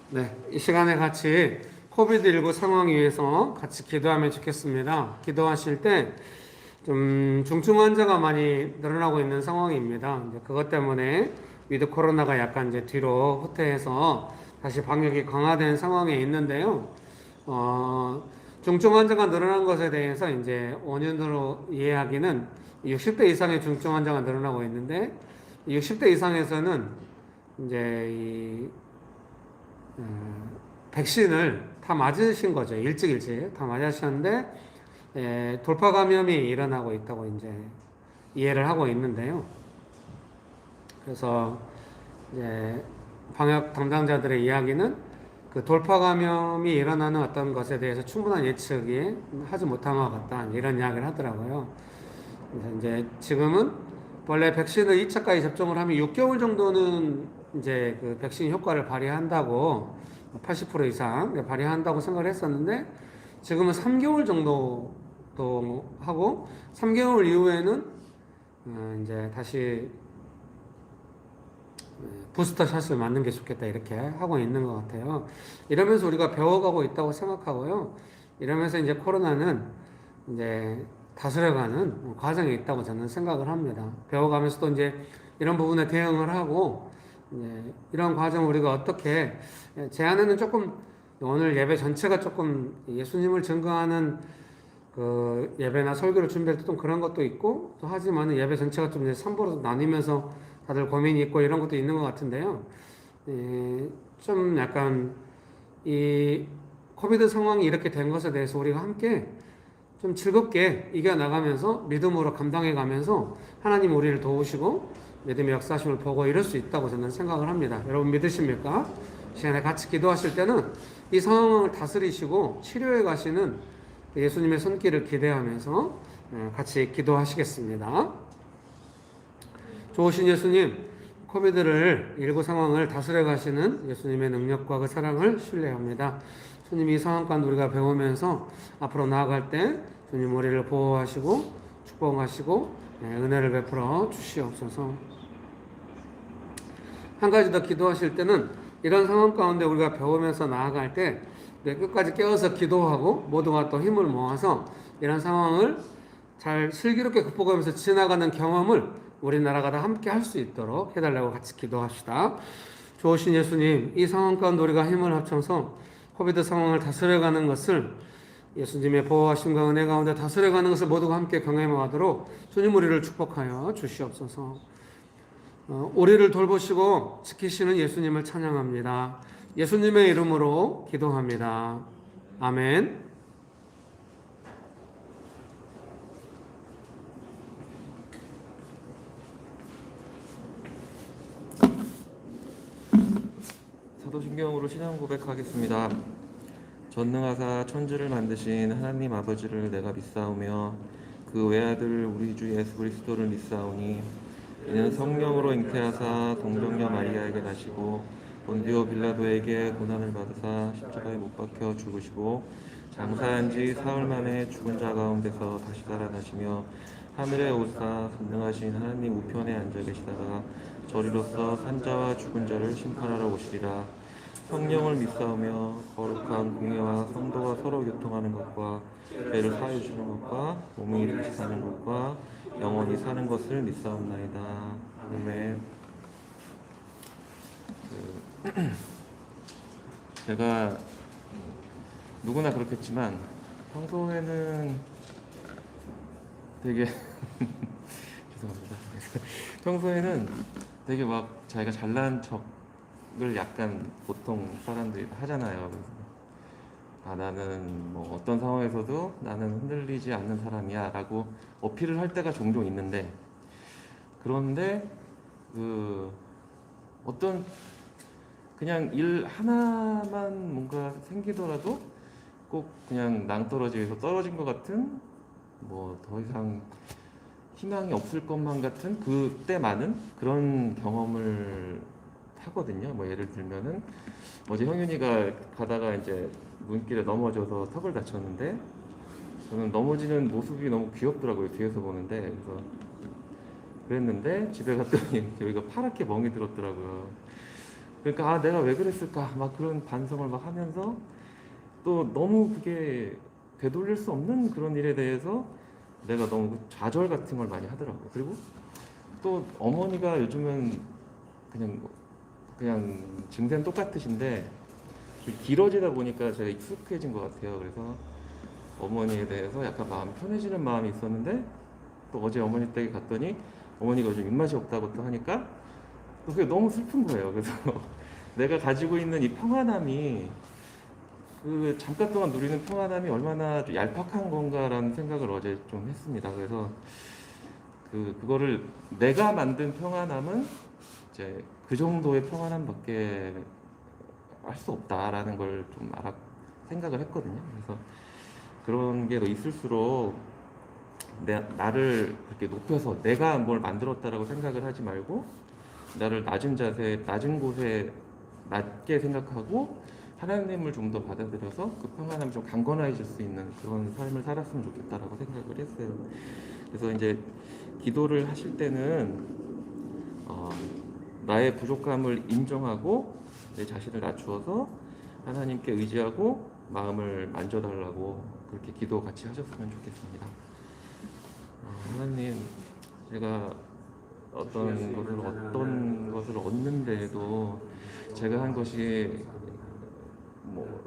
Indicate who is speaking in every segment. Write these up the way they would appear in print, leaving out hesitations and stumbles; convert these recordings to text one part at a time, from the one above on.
Speaker 1: 네, 이 시간에 같이 코비드19 상황 위해서 같이 기도하면 좋겠습니다. 기도하실 때 좀 중증 환자가 많이 늘어나고 있는 상황입니다. 이제 그것 때문에 위드 코로나가 약간 이제 뒤로 후퇴해서 다시 방역이 강화된 상황에 있는데요. 어, 중증 환자가 늘어난 것에 대해서 이제 원인으로 이해하기는 60대 이상의 중증 환자가 늘어나고 있는데 60대 이상에서는 이제 백신을 다 맞으신 거죠. 일찍 다 맞으셨는데 돌파 감염이 일어나고 있다고 이제 이해를 하고 있는데요. 그래서 이제 방역 담당자들의 이야기는 그 돌파 감염이 일어나는 어떤 것에 대해서 충분한 예측이 하지 못한 것 같다 이런 이야기를 하더라고요. 그래서 이제 지금은 원래 백신을 2차까지 접종을 하면 6개월 정도는 이제 그 백신 효과를 발휘한다고 80% 이상 발휘한다고 생각을 했었는데 지금은 3개월 정도도 하고 3개월 이후에는 이제 다시 부스터 샷을 맞는 게 좋겠다 이렇게 하고 있는 것 같아요. 이러면서 우리가 배워가고 있다고 생각하고요. 이러면서 이제 코로나는 이제 다스려가는 과정에 있다고 저는 생각을 합니다. 배워가면서 또 이제 이런 부분에 대응을 하고 이제 이런 과정을 우리가 어떻게 제 안에는 조금 오늘 예배 전체가 조금 예수님을 증거하는 그 예배나 설교를 준비할 때 좀 그런 것도 있고 또 하지만은 예배 전체가 좀 이제 3부로 나뉘면서 다들 고민이 있고 이런 것도 있는 것 같은데요. 좀 약간 이 코비드 상황이 이렇게 된 것에 대해서 우리가 함께 좀 즐겁게 이겨나가면서 믿음으로 감당해가면서 하나님 우리를 도우시고 믿음의 역사심을 보고 이럴 수 있다고 저는 생각을 합니다. 여러분 믿으십니까? 시간에 같이 기도하실 때는 이 상황을 다스리시고 치료해 가시는 예수님의 손길을 기대하면서 같이 기도하시겠습니다. 좋으신 예수님, 코비드를19 상황을 다스려 가시는 예수님의 능력과 그 사랑을 신뢰합니다. 주님 이 상황 가운데 우리가 배우면서 앞으로 나아갈 때 주님 우리를 보호하시고 축복하시고 은혜를 베풀어 주시옵소서. 한 가지 더 기도하실 때는 이런 상황 가운데 우리가 배우면서 나아갈 때 끝까지 깨어서 기도하고 모두가 또 힘을 모아서 이런 상황을 잘 슬기롭게 극복하면서 지나가는 경험을 우리나라가 다 함께 할 수 있도록 해달라고 같이 기도합시다. 좋으신 예수님, 이 상황 가운데 우리가 힘을 합쳐서 코비드 상황을 다스려가는 것을 예수님의 보호하심과 은혜 가운데 다스려가는 것을 모두가 함께 경험하도록 주님 우리를 축복하여 주시옵소서. 우리를 돌보시고 지키시는 예수님을 찬양합니다. 예수님의 이름으로 기도합니다. 아멘.
Speaker 2: 사도신경으로 신앙 고백하겠습니다. 전능하사 천지를 만드신 하나님 아버지를 내가 믿사오며 그 외아들 우리 주 예수 그리스도를 믿사오니 이는 성령으로 잉태하사 동정녀 마리아에게 나시고 본디오 빌라도에게 고난을 받으사 십자가에 못 박혀 죽으시고 장사한 지 사흘 만에 죽은 자 가운데서 다시 살아나시며 하늘에 오사 전능하신 하나님 우편에 앉아 계시다가 저리로서 산자와 죽은 자를 심판하러 오시리라. 성령을 믿사오며 거룩한 공예와 성도가 서로 교통하는 것과 죄를 사하여 주는 것과 몸이 다시 사는 것과 영원히 사는 것을 믿사옵나이다. 아멘. 제가 누구나 그렇겠지만 평소에는 되게 죄송합니다. 평소에는 되게 막 자기가 잘난 척을 약간 보통 사람들이 하잖아요. 그래서 나는 뭐 어떤 상황에서도 나는 흔들리지 않는 사람이야 라고 어필을 할 때가 종종 있는데, 그런데 그 어떤 그냥 일 하나만 뭔가 생기더라도 꼭 그냥 낭떠러지에서 떨어진 것 같은, 뭐 더 이상 희망이 없을 것만 같은 그때 많은 그런 경험을 하거든요. 뭐 예를 들면은 어제 형윤이가 가다가 이제 눈길에 넘어져서 턱을 다쳤는데, 저는 넘어지는 모습이 너무 귀엽더라고요, 뒤에서 보는데. 그래서 그랬는데 집에 갔더니 여기가 파랗게 멍이 들었더라고요. 그러니까 아 내가 왜 그랬을까 막 그런 반성을 막 하면서 또 너무 그게 되돌릴 수 없는 그런 일에 대해서 내가 너무 좌절 같은 걸 많이 하더라고요. 그리고 또 어머니가 요즘은 그냥 그냥 증세는 똑같으신데 길어지다 보니까 제가 익숙해진 것 같아요. 그래서 어머니에 대해서 약간 마음 편해지는 마음이 있었는데 또 어제 어머니 댁에 갔더니 어머니가 요즘 입맛이 없다고 또 하니까 또 그게 너무 슬픈 거예요. 그래서 내가 가지고 있는 이 평안함이 그 잠깐 동안 누리는 평안함이 얼마나 좀 얄팍한 건가라는 생각을 어제 좀 했습니다. 그래서 그거를 내가 만든 평안함은 이제 그 정도의 평안함밖에 할 수 없다라는 걸 좀 생각을 했거든요. 그래서 그런 게 더 있을수록 나를 그렇게 높여서 내가 뭘 만들었다라고 생각을 하지 말고 나를 낮은 자세, 낮은 곳에 낮게 생각하고 하나님을 좀 더 받아들여서 그 평안함이 좀 강건해질 수 있는 그런 삶을 살았으면 좋겠다라고 생각을 했어요. 그래서 이제 기도를 하실 때는 나의 부족함을 인정하고 내 자신을 낮추어서 하나님께 의지하고 마음을 만져달라고 그렇게 기도 같이 하셨으면 좋겠습니다. 하나님, 제가 어떤 것을 얻는데도 제가 한 것이 뭐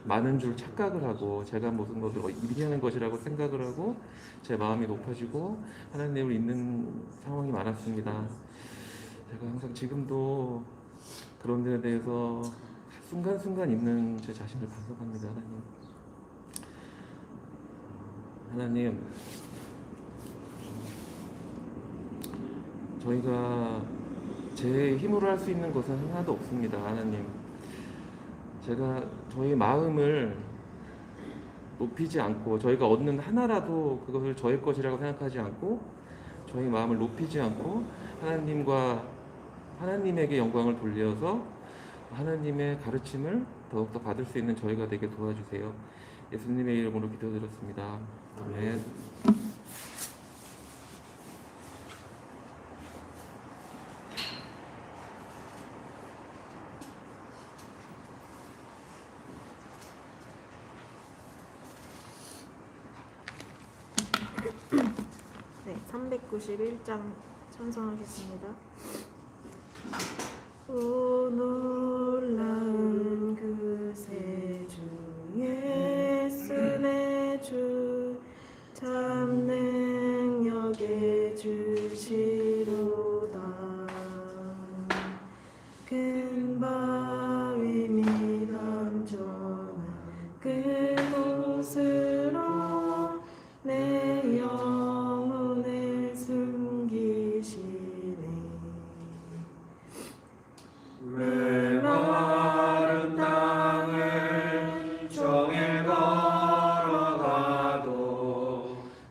Speaker 2: 많은 줄 착각을 하고 제가 무슨 것을 이기는 것이라고 생각을 하고 제 마음이 높아지고 하나님을 잊는 상황이 많았습니다. 제가 항상 지금도 그런 데에 대해서 순간순간 있는 제 자신을 반성합니다. 하나님, 저희가 제 힘으로 할 수 있는 것은 하나도 없습니다. 하나님, 제가 저희 마음을 높이지 않고 저희가 얻는 하나라도 그것을 저의 것이라고 생각하지 않고 저희 마음을 높이지 않고 하나님에게 영광을 돌려서 하나님의 가르침을 더욱더 받을 수 있는 저희가 되게 도와주세요. 예수님의 이름으로 기도드렸습니다. 아멘.
Speaker 3: 네, 391장 찬송하겠습니다. 오 놀라운 그새 주 예수 내 주 참 능력의 주시로다. 큰 바위 및 안전한 그곳으로 내 영혼을 숨기시네.
Speaker 1: 메마른 땅을 종일 걸어가도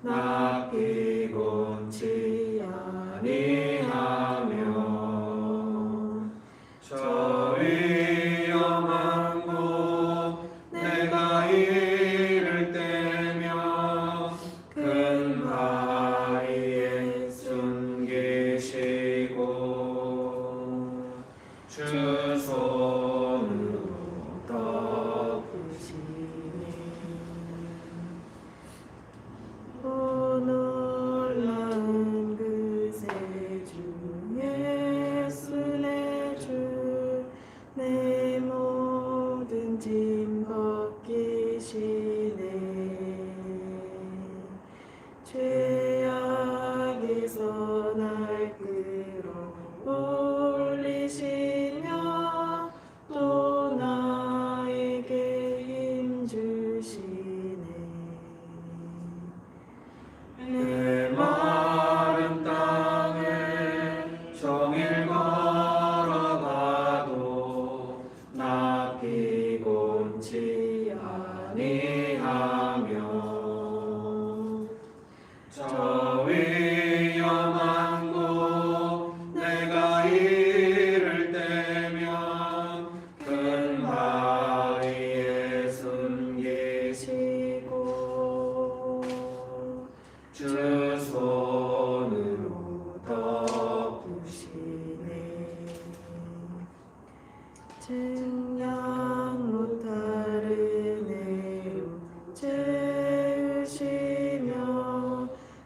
Speaker 1: 나 피곤치 아니하며 저 위험한 곳 내가 이를 때며 큰 바위에 숨기시고 주 손으로 덮으시니
Speaker 3: 오 놀라운 그새 주 예수 내 주 내 모든 짐 벗기시네. 죄악에서 날 끌어올리시며 또 증량 못하는 애로 채우시며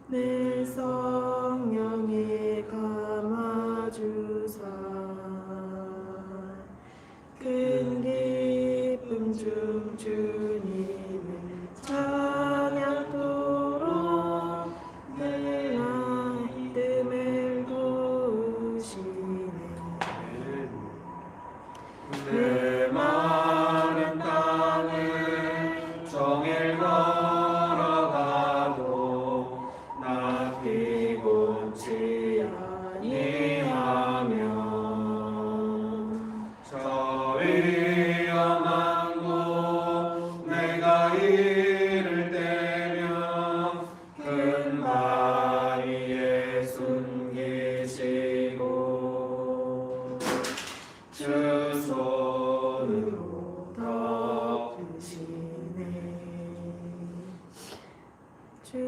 Speaker 3: 내 성령에 감아주사 큰 기쁨 중 주님을 찬양토록 내 믿음을 도우시네.
Speaker 1: 내 마른 땅을 종일 걸어가도 나 피곤치 아니하며 저 위험한 곳 내가 이를 때면 큰 바위에 숨기시고 주 손으로 덮으시네.
Speaker 3: 주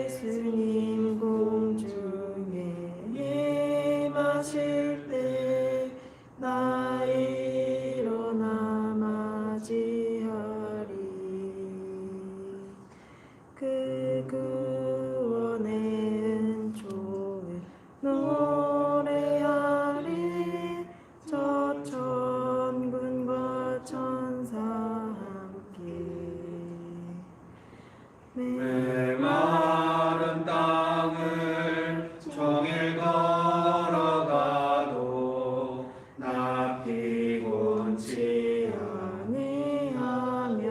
Speaker 3: 예수님 공중에 임하실 때 나 일어나 맞이하리. 그 구원의 은총을 노래하리. 저 천군과 천사 함께
Speaker 1: 내 마른 땅을 종일 걸어가도 나 피곤치
Speaker 3: 아니하며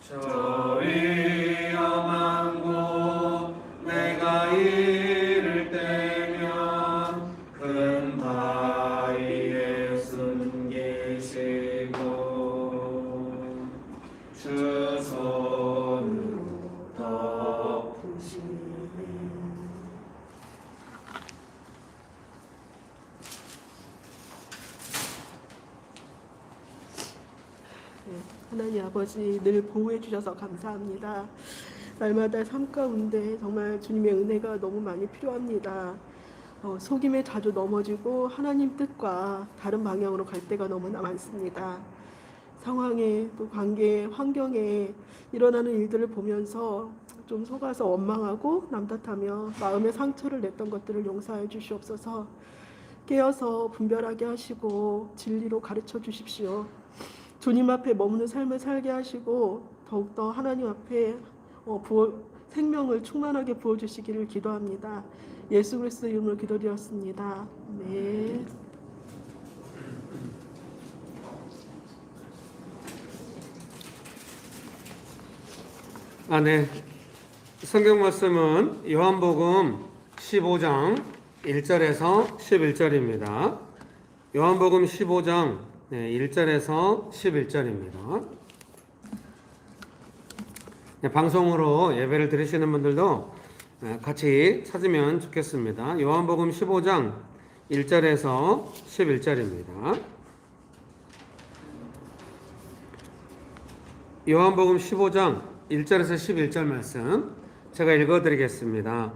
Speaker 1: 저 위험한 곳 내가 이를 때면 큰 바위에 숨기시고 주 손으로 덮으시네.
Speaker 3: 하나님 아버지 늘 보호해 주셔서 감사합니다. 날마다 삶 가운데 정말 주님의 은혜가 너무 많이 필요합니다. 속임에 자주 넘어지고 하나님 뜻과 다른 방향으로 갈 때가 너무나 많습니다. 상황에 또 관계 환경에 일어나는 일들을 보면서 좀 속아서 원망하고 남탓하며 마음의 상처를 냈던 것들을 용서해 주시옵소서. 깨어서 분별하게 하시고 진리로 가르쳐 주십시오. 주님 앞에 머무는 삶을 살게 하시고 더욱더 하나님 앞에 생명을 충만하게 부어주시기를 기도합니다. 예수 그리스도 이름으로 기도드렸습니다. 네.
Speaker 1: 네. 성경 말씀은 요한복음 15장 1절에서 11절입니다. 요한복음 15장 1절에서 11절입니다. 방송으로 예배를 드리시는 분들도 같이 찾으면 좋겠습니다. 요한복음 15장 1절에서 11절입니다. 요한복음 15장 1절에서 11절 말씀 제가 읽어드리겠습니다.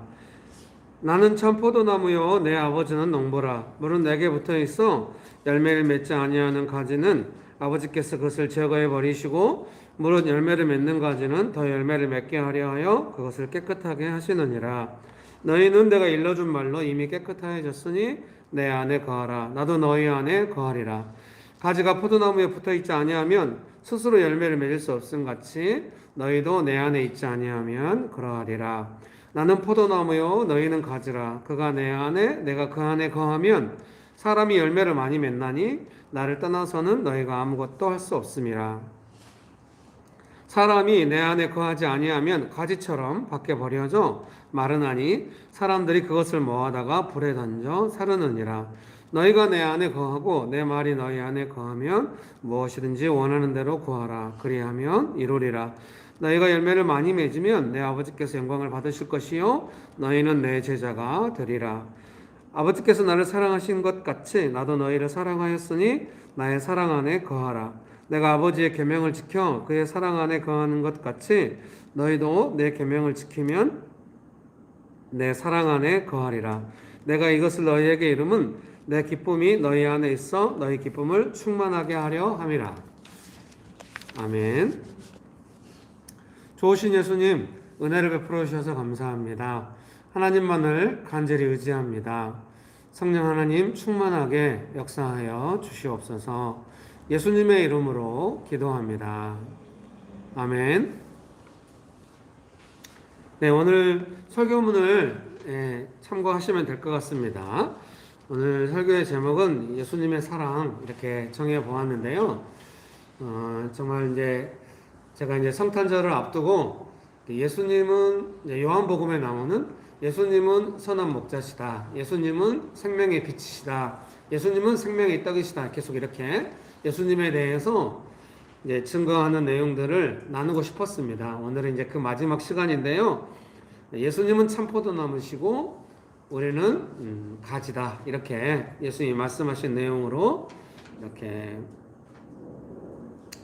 Speaker 1: 나는 참 포도나무요 내 아버지는 농부라. 물은 내게 붙어있어 열매를 맺지 아니하는 가지는 아버지께서 그것을 제거해 버리시고 물은 열매를 맺는 가지는 더 열매를 맺게 하려 하여 그것을 깨끗하게 하시느니라. 너희는 내가 일러준 말로 이미 깨끗하여졌으니 내 안에 거하라. 나도 너희 안에 거하리라. 가지가 포도나무에 붙어있지 아니하면 스스로 열매를 맺을 수 없음 같이 너희도 내 안에 있지 아니하면 그러하리라. 나는 포도나무요 너희는 가지라. 그가 내 안에 내가 그 안에 거하면 사람이 열매를 많이 맺나니 나를 떠나서는 너희가 아무것도 할 수 없음이라. 사람이 내 안에 거하지 아니하면 가지처럼 밖에 버려져 마르나니 사람들이 그것을 모아다가 불에 던져 사르느니라. 너희가 내 안에 거하고 내 말이 너희 안에 거하면 무엇이든지 원하는 대로 구하라. 그리하면 이루리라. 너희가 열매를 많이 맺으면 내 아버지께서 영광을 받으실 것이요 너희는 내 제자가 되리라. 아버지께서 나를 사랑하신 것 같이 나도 너희를 사랑하였으니 나의 사랑 안에 거하라. 내가 아버지의 계명을 지켜 그의 사랑 안에 거하는 것 같이 너희도 내 계명을 지키면 내 사랑 안에 거하리라. 내가 이것을 너희에게 이름은 내 기쁨이 너희 안에 있어 너희 기쁨을 충만하게 하려 함이라. 아멘. 좋으신 예수님, 은혜를 베풀어 주셔서 감사합니다. 하나님만을 간절히 의지합니다. 성령 하나님 충만하게 역사하여 주시옵소서. 예수님의 이름으로 기도합니다. 아멘. 네, 오늘 설교문을 참고하시면 될 것 같습니다. 오늘 설교의 제목은 예수님의 사랑 이렇게 정해 보았는데요. 정말 이제 제가 이제 성탄절을 앞두고 예수님은 요한복음에 나오는 예수님은 선한 목자시다. 예수님은 생명의 빛이시다. 예수님은 생명의 떡이시다. 계속 이렇게 예수님에 대해서 이제 증거하는 내용들을 나누고 싶었습니다. 오늘은 이제 그 마지막 시간인데요. 예수님은 참포도나무시고 우리는 가지다. 이렇게 예수님이 말씀하신 내용으로 이렇게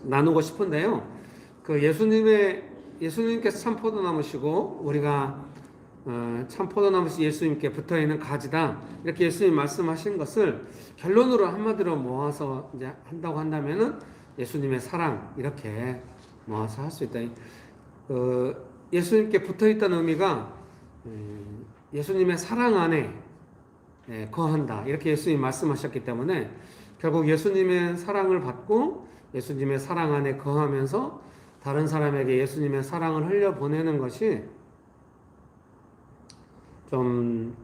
Speaker 1: 나누고 싶은데요. 그 예수님께서 참포도나무시고 우리가 참포도나무시 예수님께 붙어 있는 가지다. 이렇게 예수님 말씀하신 것을 결론으로 한마디로 모아서 이제 한다고 한다면은 예수님의 사랑 이렇게 모아서 할 수 있다. 예수님께 붙어 있다는 의미가 예수님의 사랑 안에 거한다. 이렇게 예수님이 말씀하셨기 때문에 결국 예수님의 사랑을 받고 예수님의 사랑 안에 거하면서 다른 사람에게 예수님의 사랑을 흘려보내는 것이 좀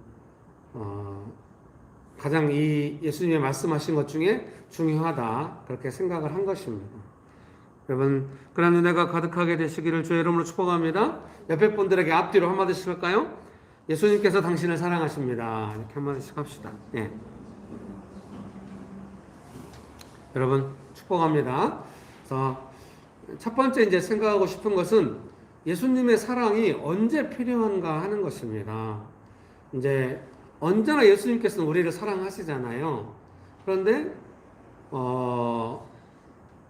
Speaker 1: 가장 이 예수님이 말씀하신 것 중에 중요하다. 그렇게 생각을 한 것입니다. 여러분, 그런 은혜가 가득하게 되시기를 주의 이름으로 축복합니다. 옆에 분들에게 앞뒤로 한마디씩 할까요? 예수님께서 당신을 사랑하십니다. 이렇게 한마디씩 합시다. 네. 여러분, 축복합니다. 그래서 첫 번째 이제 생각하고 싶은 것은 예수님의 사랑이 언제 필요한가 하는 것입니다. 이제 언제나 예수님께서는 우리를 사랑하시잖아요. 그런데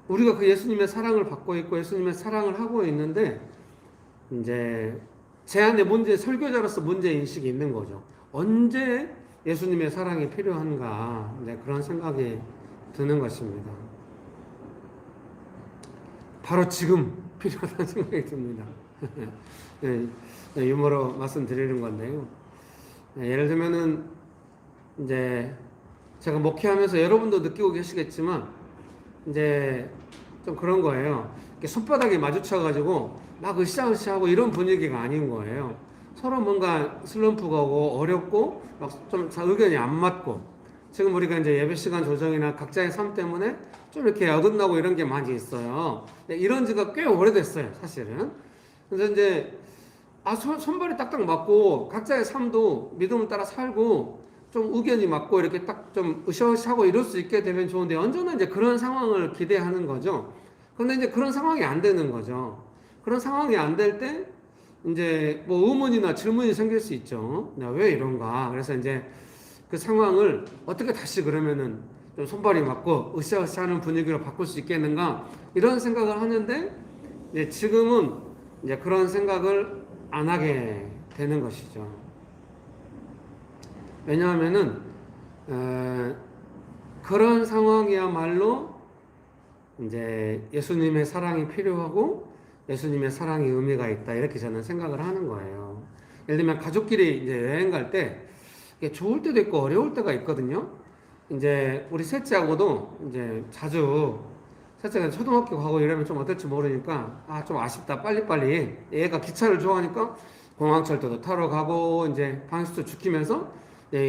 Speaker 1: 우리가 그 예수님의 사랑을 받고 있고 예수님의 사랑을 하고 있는데 이제 제 안에 설교자로서 문제 인식이 있는 거죠. 언제 예수님의 사랑이 필요한가 이제 그런 생각이 드는 것입니다. 바로 지금 필요하다는 생각이 듭니다. 네, 유머로 말씀드리는 건데요. 예를 들면은 이제 제가 목회하면서 여러분도 느끼고 계시겠지만 이제 좀 그런 거예요. 이렇게 손바닥에 마주쳐가지고 막 으쌰으쌰하고 이런 분위기가 아닌 거예요. 서로 뭔가 슬럼프가 오고 어렵고 막 좀 의견이 안 맞고 지금 우리가 이제 예배 시간 조정이나 각자의 삶 때문에 좀 이렇게 어긋나고 이런 게 많이 있어요. 이런 지가 꽤 오래됐어요, 사실은. 그래서 이제 손발이 딱딱 맞고 각자의 삶도 믿음을 따라 살고 좀 의견이 맞고 이렇게 딱 좀 으쌰으쌰하고 이럴 수 있게 되면 좋은데 언제나 이제 그런 상황을 기대하는 거죠. 그런데 이제 그런 상황이 안 되는 거죠. 그런 상황이 안 될 때 이제 뭐 의문이나 질문이 생길 수 있죠. 왜 이런가? 그래서 이제 그 상황을 어떻게 다시 그러면은 좀 손발이 맞고 으쌰으쌰하는 분위기로 바꿀 수 있겠는가? 이런 생각을 하는데 이제 지금은 이제 그런 생각을 안 하게 되는 것이죠. 왜냐하면은 그런 상황이야말로 이제 예수님의 사랑이 필요하고 예수님의 사랑의 의미가 있다 이렇게 저는 생각을 하는 거예요. 예를 들면 가족끼리 이제 여행 갈 때 좋을 때도 있고 어려울 때가 있거든요. 이제 우리 셋째하고도 이제 자주 셋째가 초등학교 가고 이러면 좀 어떨지 모르니까 좀 아쉽다 빨리빨리 얘가 기차를 좋아하니까 공항철도도 타러 가고 이제 방식도 지키면서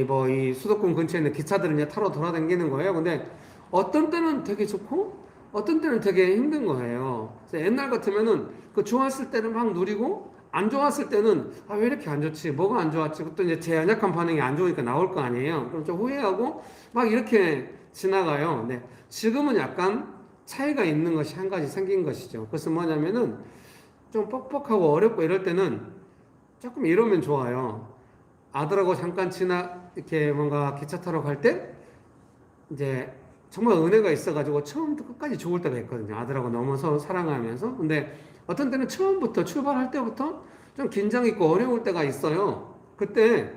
Speaker 1: 뭐 이 수도권 근처에 있는 기차들을 이제 타러 돌아다니는 거예요. 근데 어떤 때는 되게 좋고 어떤 때는 되게 힘든 거예요. 그래서 옛날 같으면은 그 좋았을 때는 막 누리고 안 좋았을 때는 왜 이렇게 안 좋지? 뭐가 안 좋았지? 또 이제 제 연약한 반응이 안 좋으니까 나올 거 아니에요. 그럼 좀 후회하고 막 이렇게 지나가요. 근데 지금은 약간 차이가 있는 것이 한 가지 생긴 것이죠. 그래서 뭐냐면은 좀 뻑뻑하고 어렵고 이럴 때는 조금 이러면 좋아요. 아들하고 잠깐 이렇게 뭔가 기차 타러 갈 때 이제 정말 은혜가 있어가지고 처음부터 끝까지 좋을 때가 있거든요. 아들하고 너무 서로 사랑하면서. 근데 어떤 때는 처음부터 출발할 때부터 좀 긴장 있고 어려울 때가 있어요. 그때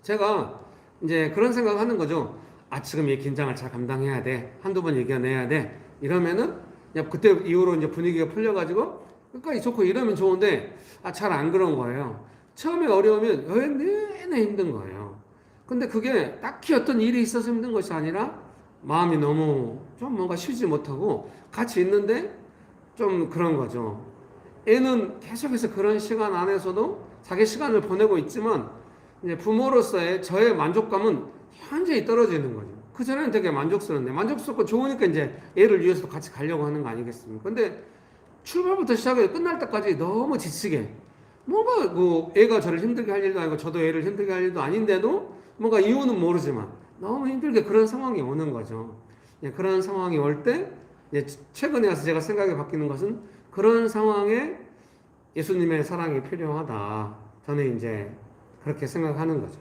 Speaker 1: 제가 이제 그런 생각을 하는 거죠. 아, 지금 이 긴장을 잘 감당해야 돼. 한두 번 이겨내야 돼. 이러면은 그냥 그때 이후로 이제 분위기가 풀려가지고 끝까지 좋고 이러면 좋은데, 아, 잘 안 그런 거예요. 처음에 어려우면 여행 내내 힘든 거예요. 근데 그게 딱히 어떤 일이 있어서 힘든 것이 아니라 마음이 너무 좀 뭔가 쉬지 못하고 같이 있는데 좀 그런 거죠. 애는 계속해서 그런 시간 안에서도 자기 시간을 보내고 있지만 이제 부모로서의 저의 만족감은 현저히 떨어지는 거죠. 그전에는 되게 만족스러운데 만족스럽고 좋으니까 이제 애를 위해서 같이 가려고 하는 거 아니겠습니까? 근데 출발부터 시작해서 끝날 때까지 너무 지치게 뭔가 뭐 애가 저를 힘들게 할 일도 아니고 저도 애를 힘들게 할 일도 아닌데도 뭔가 이유는 모르지만 너무 힘들게 그런 상황이 오는 거죠. 그런 상황이 올 때 최근에 와서 제가 생각이 바뀌는 것은 그런 상황에 예수님의 사랑이 필요하다. 저는 이제 그렇게 생각하는 거죠.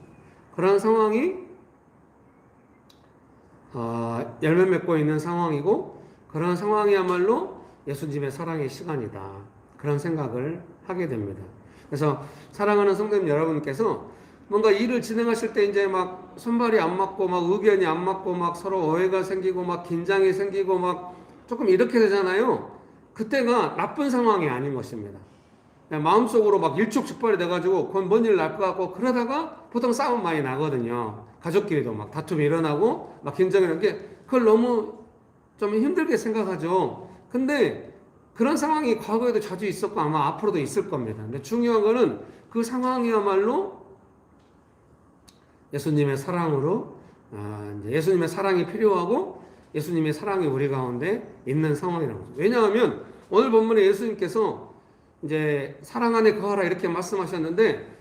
Speaker 1: 그런 상황이 열매 맺고 있는 상황이고 그런 상황이야말로 예수님의 사랑의 시간이다. 그런 생각을 하게 됩니다. 그래서 사랑하는 성도님 여러분께서 뭔가 일을 진행하실 때 이제 막 손발이 안 맞고 막 의견이 안 맞고 막 서로 오해가 생기고 막 긴장이 생기고 막 조금 이렇게 되잖아요. 그때가 나쁜 상황이 아닌 것입니다. 마음속으로 막 일촉즉발이 돼가지고 그건 뭔 일 날 것 같고 그러다가 보통 싸움 많이 나거든요. 가족끼리도 막 다툼이 일어나고 막 긴장이 일어나는 게 그걸 너무 좀 힘들게 생각하죠. 근데 그런 상황이 과거에도 자주 있었고 아마 앞으로도 있을 겁니다. 근데 중요한 거는 그 상황이야말로 예수님의 사랑으로 이제 예수님의 사랑이 필요하고 예수님의 사랑이 우리 가운데 있는 상황이라는 거죠. 왜냐하면 오늘 본문에 예수님께서 이제 사랑 안에 거하라 이렇게 말씀하셨는데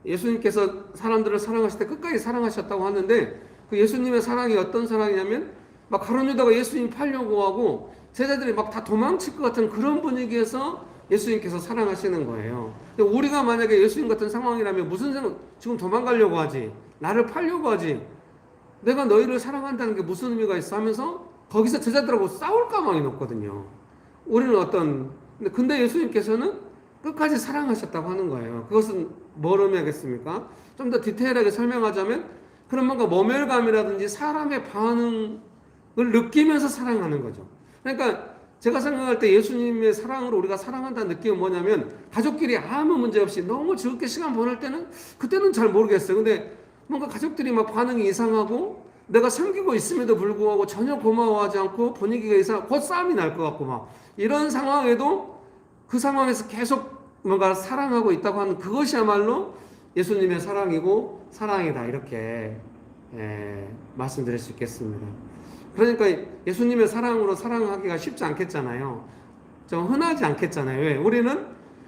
Speaker 1: 예수님께서 사람들을 사랑하실 때 끝까지 사랑하셨다고 하는데 그 예수님의 사랑이 어떤 사랑이냐면 막 가룟 유다가 예수님 팔려고 하고 제자들이 막 다 도망칠 것 같은 그런 분위기에서 예수님께서 사랑하시는 거예요. 우리가 만약에 예수님 같은 상황이라면 무슨 생각, 지금 도망가려고 하지, 나를 팔려고 하지, 내가 너희를 사랑한다는 게 무슨 의미가 있어 하면서 거기서 제자들하고 싸울 가망이 높거든요. 우리는 근데 예수님께서는 끝까지 사랑하셨다고 하는 거예요. 그것은 뭘 의미하겠습니까? 좀 더 디테일하게 설명하자면 그런 뭔가 모멸감이라든지 사람의 반응을 느끼면서 사랑하는 거죠. 그러니까 제가 생각할 때 예수님의 사랑으로 우리가 사랑한다는 느낌은 뭐냐면 가족끼리 아무 문제 없이 너무 즐겁게 시간 보낼 때는 그때는 잘 모르겠어요. 근데 뭔가 가족들이 막 반응이 이상하고 내가 섬기고 있음에도 불구하고 전혀 고마워하지 않고 분위기가 이상하고 곧 싸움이 날 것 같고 막 이런 상황에도 그 상황에서 계속 뭔가 사랑하고 있다고 하는 그것이야말로 예수님의 사랑이고 사랑이다 이렇게 말씀드릴 수 있겠습니다. 그러니까 예수님의 사랑으로 사랑하기가 쉽지 않겠잖아요. 좀 흔하지 않겠잖아요. 왜? 우리는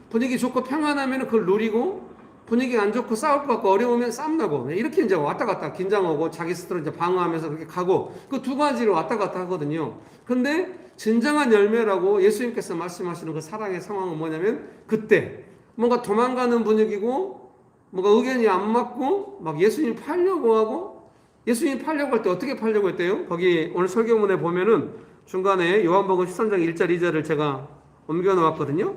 Speaker 1: 분위기 좋고 평안하면 그걸 누리고 분위기가 안 좋고 싸울 것 같고 어려우면 싸움나고 이렇게 이제 왔다 갔다 긴장하고 자기 스스로 이제 방어하면서 그렇게 가고 그 두 가지를 왔다 갔다 하거든요. 근데 진정한 열매라고 예수님께서 말씀하시는 그 사랑의 상황은 뭐냐면 그때 뭔가 도망가는 분위기고 뭔가 의견이 안 맞고 막 예수님 팔려고 하고 예수님 팔려고 할 때 어떻게 팔려고 했대요? 거기 오늘 설교문에 보면은 중간에 요한복음 13장 1절 2절을 제가 옮겨 놓았거든요.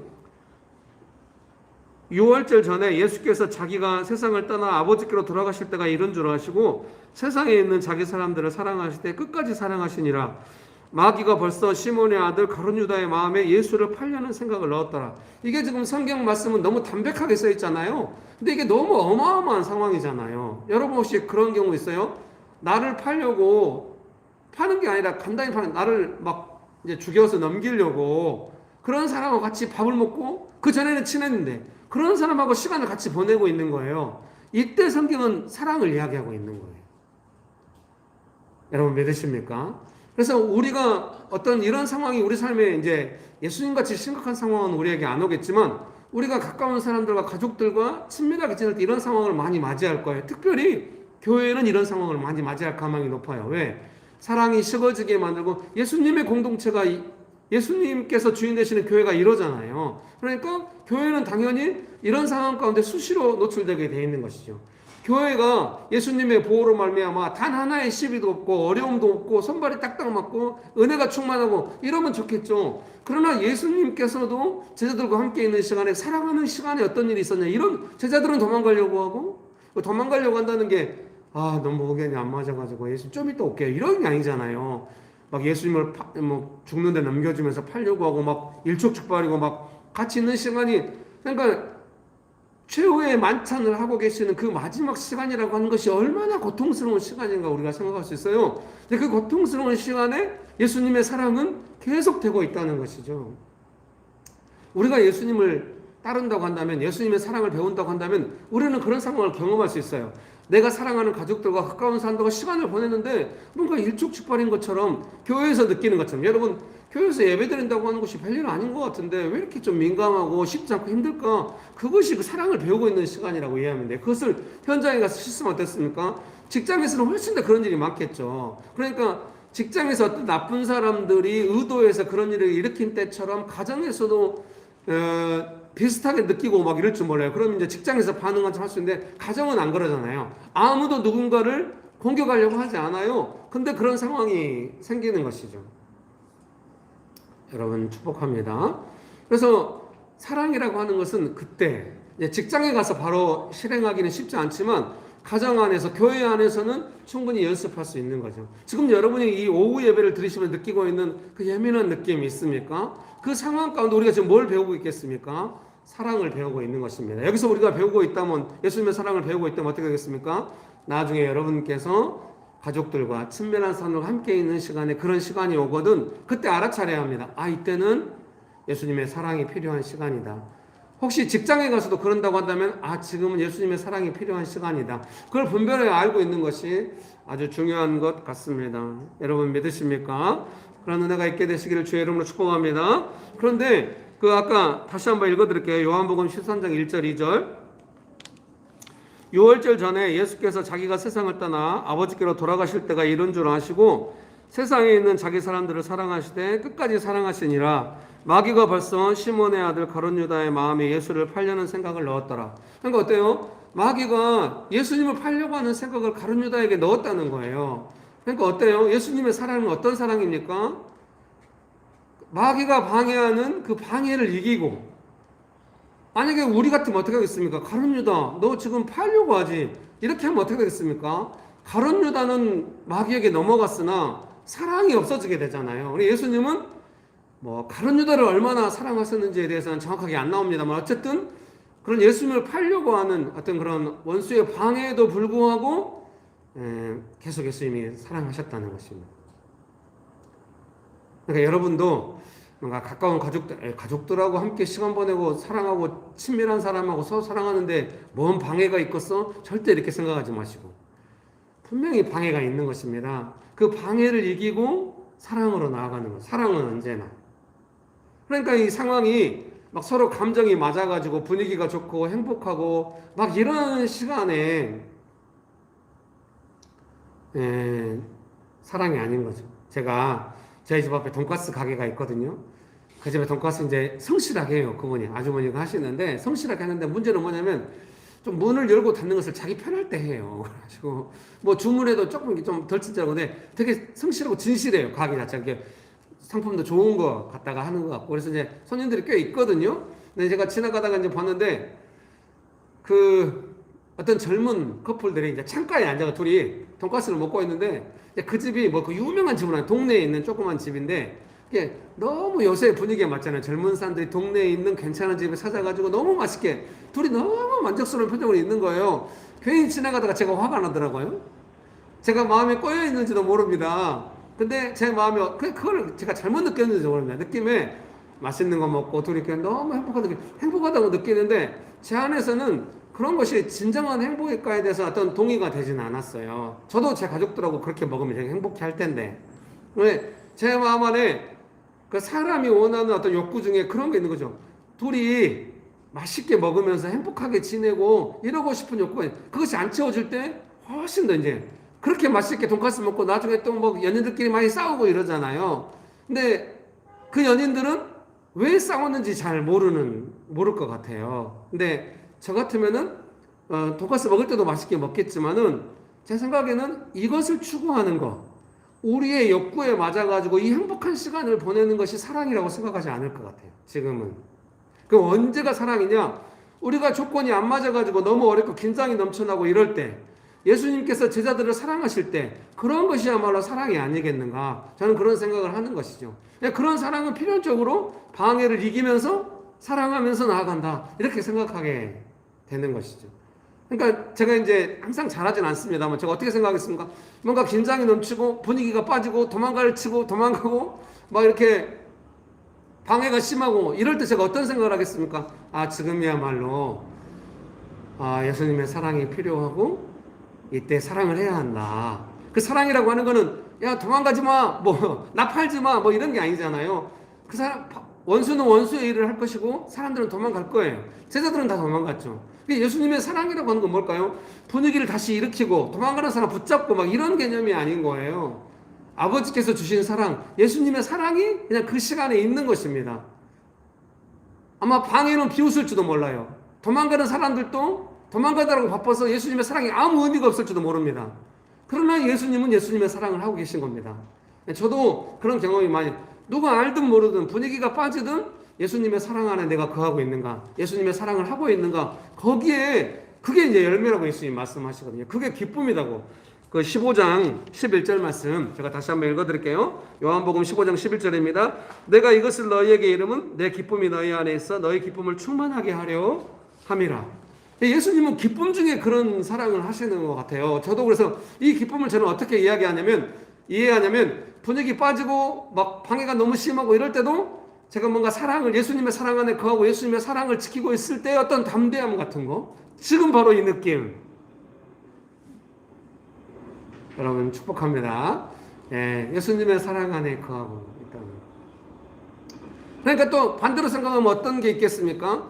Speaker 1: 6월절 전에 예수께서 자기가 세상을 떠나 아버지께로 돌아가실 때가 이른 줄 아시고 세상에 있는 자기 사람들을 사랑하실 때 끝까지 사랑하시니라. 마귀가 벌써 시몬의 아들 가룟 유다의 마음에 예수를 팔려는 생각을 넣었더라. 이게 지금 성경 말씀은 너무 담백하게 써 있잖아요. 근데 이게 너무 어마어마한 상황이잖아요. 여러분 혹시 그런 경우 있어요? 나를 팔려고 파는 게 아니라 간단히 파는 나를 막 이제 죽여서 넘기려고 그런 사람하고 같이 밥을 먹고 그 전에는 친했는데 그런 사람하고 시간을 같이 보내고 있는 거예요. 이때 성경은 사랑을 이야기하고 있는 거예요. 여러분 믿으십니까? 그래서 우리가 어떤 이런 상황이 우리 삶에 이제 예수님같이 심각한 상황은 우리에게 안 오겠지만 우리가 가까운 사람들과 가족들과 친밀하게 지낼 때 이런 상황을 많이 맞이할 거예요. 특별히 교회는 이런 상황을 많이 맞이할 가망이 높아요. 왜? 사랑이 식어지게 만들고 예수님의 공동체가 예수님께서 주인 되시는 교회가 이러잖아요. 그러니까 교회는 당연히 이런 상황 가운데 수시로 노출되게 되어 있는 것이죠. 교회가 예수님의 보호로 말미암아 단 하나의 시비도 없고 어려움도 없고 손발이 딱딱 맞고 은혜가 충만하고 이러면 좋겠죠. 그러나 예수님께서도 제자들과 함께 있는 시간에 사랑하는 시간에 어떤 일이 있었냐. 이런 제자들은 도망가려고 하고 도망가려고 한다는 게 아 너무 의견이 안 맞아가지고 예수 좀 이따 올게요 이런 게 아니잖아요. 막 예수님을 뭐 죽는데 넘겨주면서 팔려고 하고 막 일촉즉발이고 막 같이 있는 시간이, 그러니까 최후의 만찬을 하고 계시는 그 마지막 시간이라고 하는 것이 얼마나 고통스러운 시간인가 우리가 생각할 수 있어요. 근데 그 고통스러운 시간에 예수님의 사랑은 계속되고 있다는 것이죠. 우리가 예수님을 따른다고 한다면, 예수님의 사랑을 배운다고 한다면 우리는 그런 상황을 경험할 수 있어요. 내가 사랑하는 가족들과 가까운 사람들과 시간을 보내는데 뭔가 일촉즉발인 것처럼, 교회에서 느끼는 것처럼. 여러분 교회에서 예배드린다고 하는 것이 별일 아닌 것 같은데 왜 이렇게 좀 민감하고 쉽지 않고 힘들까? 그것이 그 사랑을 배우고 있는 시간이라고 이해하면 돼요. 그것을 현장에 가서 실수하면 어땠습니까? 직장에서는 훨씬 더 그런 일이 많겠죠. 그러니까 직장에서 어떤 나쁜 사람들이 의도해서 그런 일을 일으킨 때처럼 가정에서도 비슷하게 느끼고 막 이럴 줄 몰라요. 그럼 이제 직장에서 반응은 좀 할 수 있는데 가정은 안 그러잖아요. 아무도 누군가를 공격하려고 하지 않아요. 근데 그런 상황이 생기는 것이죠. 여러분 축복합니다. 그래서 사랑이라고 하는 것은 그때 직장에 가서 바로 실행하기는 쉽지 않지만 가정 안에서, 교회 안에서는 충분히 연습할 수 있는 거죠. 지금 여러분이 이 오후 예배를 들으시면 느끼고 있는 그 예민한 느낌이 있습니까? 그 상황 가운데 우리가 지금 뭘 배우고 있겠습니까? 사랑을 배우고 있는 것입니다. 여기서 우리가 배우고 있다면, 예수님의 사랑을 배우고 있다면 어떻게 되겠습니까? 나중에 여러분께서 가족들과 친밀한 사람들과 함께 있는 시간에 그런 시간이 오거든 그때 알아차려야 합니다. 아, 이때는 예수님의 사랑이 필요한 시간이다. 혹시 직장에 가서도 그런다고 한다면 아, 지금은 예수님의 사랑이 필요한 시간이다. 그걸 분별해 알고 있는 것이 아주 중요한 것 같습니다. 여러분 믿으십니까? 그런 은혜가 있게 되시기를 주의 이름으로 축복합니다. 그런데 그 아까 다시 한번 읽어드릴게요. 요한복음 13장 1절 2절. 6월절 전에 예수께서 자기가 세상을 떠나 아버지께로 돌아가실 때가 이른 줄 아시고 세상에 있는 자기 사람들을 사랑하시되 끝까지 사랑하시니라. 마귀가 벌써 시몬의 아들 가룟 유다의 마음에 예수를 팔려는 생각을 넣었더라. 그러니까 어때요? 마귀가 예수님을 팔려고 하는 생각을 가룟 유다에게 넣었다는 거예요. 그러니까 어때요? 예수님의 사랑은 어떤 사랑입니까? 마귀가 방해하는 그 방해를 이기고, 만약에 우리 같으면 어떻게 하겠습니까? 가룟 유다, 너 지금 팔려고 하지. 이렇게 하면 어떻게 되겠습니까? 가룟 유다는 마귀에게 넘어갔으나 사랑이 없어지게 되잖아요. 우리 예수님은 뭐 가룟 유다를 얼마나 사랑하셨는지에 대해서는 정확하게 안 나옵니다만 어쨌든 그런 예수님을 팔려고 하는 어떤 그런 원수의 방해에도 불구하고 계속 예수님이 사랑하셨다는 것입니다. 그러니까 여러분도 뭔가 가까운 가족들하고 함께 시간 보내고 사랑하고 친밀한 사람하고 서로 사랑하는데 뭔 방해가 있겠어? 절대 이렇게 생각하지 마시고 분명히 방해가 있는 것입니다. 그 방해를 이기고 사랑으로 나아가는 것. 사랑은 언제나. 그러니까 이 상황이 막 서로 감정이 맞아가지고 분위기가 좋고 행복하고 막 이런 시간에 사랑이 아닌 거죠. 제가 저희 집 앞에 돈가스 가게가 있거든요. 그 집에 돈가스 이제 성실하게 해요. 그분이 아주머니가 하시는데 성실하게 하는데 문제는 뭐냐면 좀 문을 열고 닫는 것을 자기 편할 때 해요. 그래가지고 뭐 주문해도 조금 좀 덜 친절하고 근데 되게 성실하고 진실해요. 가게 자체가 상품도 좋은 거 갖다가 하는 것 같고 그래서 이제 손님들이 꽤 있거든요. 근데 제가 지나가다가 이제 봤는데 그 어떤 젊은 커플들이 이제 창가에 앉아서 둘이 돈가스를 먹고 있는데 그 집이 뭐 그 유명한 집은 아니에요. 동네에 있는 조그만 집인데 이게 너무 요새 분위기에 맞잖아요. 젊은 사람들이 동네에 있는 괜찮은 집에 찾아가지고 너무 맛있게 둘이 너무 만족스러운 표정으로 있는 거예요. 괜히 지나가다가 제가 화가 나더라고요. 제가 마음에 꼬여 있는지도 모릅니다. 근데 제 마음에 그걸 제가 잘못 느꼈는지 모릅니다. 느낌에 맛있는 거 먹고 둘이 너무 행복하다고 느끼는데 제 안에서는 그런 것이 진정한 행복일까에 대해서 어떤 동의가 되지는 않았어요. 저도 제 가족들하고 그렇게 먹으면 되게 행복해 할 텐데 왜 제 마음 안에 그 사람이 원하는 어떤 욕구 중에 그런 게 있는 거죠. 둘이 맛있게 먹으면서 행복하게 지내고 이러고 싶은 욕구가 그것이 안 채워질 때 훨씬 더 이제 그렇게 맛있게 돈가스 먹고 나중에 또 뭐 연인들끼리 많이 싸우고 이러잖아요. 근데 그 연인들은 왜 싸웠는지 잘 모를 것 같아요. 근데 저 같으면은 돈가스 먹을 때도 맛있게 먹겠지만은 제 생각에는 이것을 추구하는 거, 우리의 욕구에 맞아가지고 이 행복한 시간을 보내는 것이 사랑이라고 생각하지 않을 것 같아요. 지금은. 그럼 언제가 사랑이냐? 우리가 조건이 안 맞아가지고 너무 어렵고 긴장이 넘쳐나고 이럴 때, 예수님께서 제자들을 사랑하실 때 그런 것이야말로 사랑이 아니겠는가, 저는 그런 생각을 하는 것이죠. 그런 사랑은 필연적으로 방해를 이기면서 사랑하면서 나아간다, 이렇게 생각하게 되는 것이죠. 그러니까 제가 이제 항상 잘하진 않습니다만 제가 어떻게 생각하겠습니까? 뭔가 긴장이 넘치고 분위기가 빠지고 도망갈 치고 도망가고 막 이렇게 방해가 심하고 이럴 때 제가 어떤 생각을 하겠습니까? 아, 지금이야말로 예수님의 사랑이 필요하고 이때 사랑을 해야 한다. 그 사랑이라고 하는 거는 야, 도망가지 마, 뭐 나 팔지 마, 뭐 이런 게 아니잖아요. 그 사람, 원수는 원수의 일을 할 것이고 사람들은 도망갈 거예요. 제자들은 다 도망갔죠. 예수님의 사랑이라고 하는 건 뭘까요? 분위기를 다시 일으키고 도망가는 사람 붙잡고 막 이런 개념이 아닌 거예요. 아버지께서 주신 사랑, 예수님의 사랑이 그냥 그 시간에 있는 것입니다. 아마 방에는 비웃을지도 몰라요. 도망가는 사람들도 도망가다라고 바빠서 예수님의 사랑이 아무 의미가 없을지도 모릅니다. 그러나 예수님은 예수님의 사랑을 하고 계신 겁니다. 저도 그런 경험이 많이, 누가 알든 모르든 분위기가 빠지든 예수님의 사랑 안에 내가 거하고 있는가, 예수님의 사랑을 하고 있는가, 거기에 그게 이제 열매라고 예수님 말씀하시거든요. 그게 기쁨이라고. 그 15장 11절 말씀 제가 다시 한번 읽어드릴게요. 요한복음 15장 11절입니다. 내가 이것을 너희에게 이름은 내 기쁨이 너희 안에 있어 너희 기쁨을 충만하게 하려 함이라. 예수님은 기쁨 중에 그런 사랑을 하시는 것 같아요. 저도 그래서 이 기쁨을 저는 어떻게 이해하냐면 분위기 빠지고 막 방해가 너무 심하고 이럴 때도 제가 뭔가 사랑을, 예수님의 사랑 안에 거하고 예수님의 사랑을 지키고 있을 때 어떤 담대함 같은 거, 지금 바로 이 느낌 여러분 축복합니다. 예수님의 사랑 안에 거하고 있다는. 그러니까 또 반대로 생각하면 어떤 게 있겠습니까?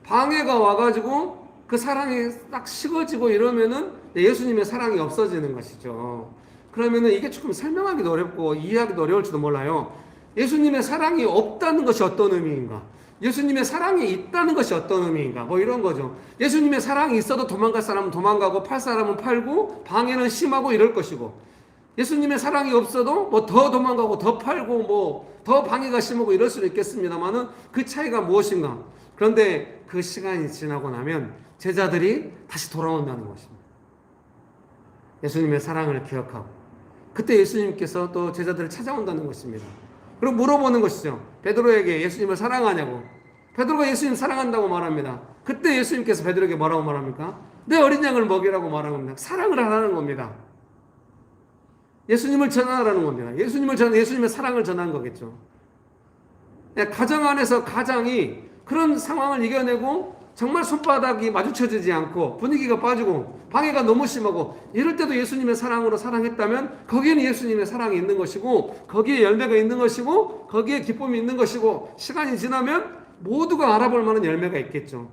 Speaker 1: 방해가 와가지고 그 사랑이 딱 식어지고 이러면은 예수님의 사랑이 없어지는 것이죠. 그러면은 이게 조금 설명하기도 어렵고 이해하기도 어려울지도 몰라요. 예수님의 사랑이 없다는 것이 어떤 의미인가? 예수님의 사랑이 있다는 것이 어떤 의미인가? 뭐 이런 거죠. 예수님의 사랑이 있어도 도망갈 사람은 도망가고 팔 사람은 팔고 방해는 심하고 이럴 것이고, 예수님의 사랑이 없어도 뭐 더 도망가고 더 팔고 뭐 더 방해가 심하고 이럴 수도 있겠습니다만은 그 차이가 무엇인가? 그런데 그 시간이 지나고 나면 제자들이 다시 돌아온다는 것입니다. 예수님의 사랑을 기억하고 그때 예수님께서 또 제자들을 찾아온다는 것입니다. 그리고 물어보는 것이죠. 베드로에게 예수님을 사랑하냐고. 베드로가 예수님 사랑한다고 말합니다. 그때 예수님께서 베드로에게 뭐라고 말합니까? 내 어린 양을 먹이라고 말합니다. 사랑을 하라는 겁니다. 예수님을 전하라는 겁니다. 예수님의 사랑을 전한 거겠죠. 가정 안에서 가장이 그런 상황을 이겨내고 정말 손바닥이 마주쳐지지 않고 분위기가 빠지고 방해가 너무 심하고 이럴 때도 예수님의 사랑으로 사랑했다면 거기에는 예수님의 사랑이 있는 것이고 거기에 열매가 있는 것이고 거기에 기쁨이 있는 것이고 시간이 지나면 모두가 알아볼 만한 열매가 있겠죠.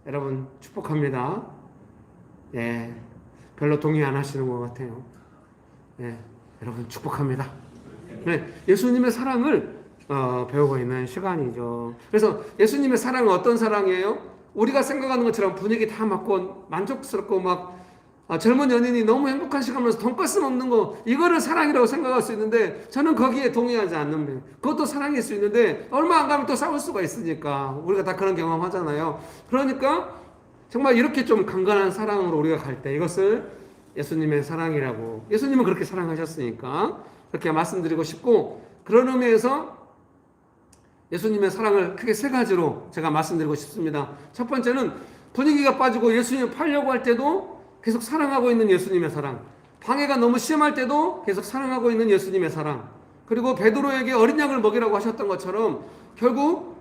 Speaker 1: 여러분 축복합니다. 별로 동의 안 하시는 것 같아요. 여러분 축복합니다. 예수님의 사랑을 배우고 있는 시간이죠. 그래서 예수님의 사랑은 어떤 사랑이에요? 우리가 생각하는 것처럼 분위기 다 맞고 만족스럽고 막 젊은 연인이 너무 행복한 시간이면서 돈가스 먹는 거, 이거를 사랑이라고 생각할 수 있는데 저는 거기에 동의하지 않는, 그것도 사랑일 수 있는데 얼마 안 가면 또 싸울 수가 있으니까 우리가 다 그런 경험 하잖아요. 그러니까 정말 이렇게 좀 강건한 사랑으로 우리가 갈 때 이것을 예수님의 사랑이라고, 예수님은 그렇게 사랑하셨으니까 그렇게 말씀드리고 싶고, 그런 의미에서 예수님의 사랑을 크게 세 가지로 제가 말씀드리고 싶습니다. 첫 번째는 분위기가 빠지고 예수님을 팔려고 할 때도 계속 사랑하고 있는 예수님의 사랑, 방해가 너무 심할 때도 계속 사랑하고 있는 예수님의 사랑, 그리고 베드로에게 어린 양을 먹이라고 하셨던 것처럼 결국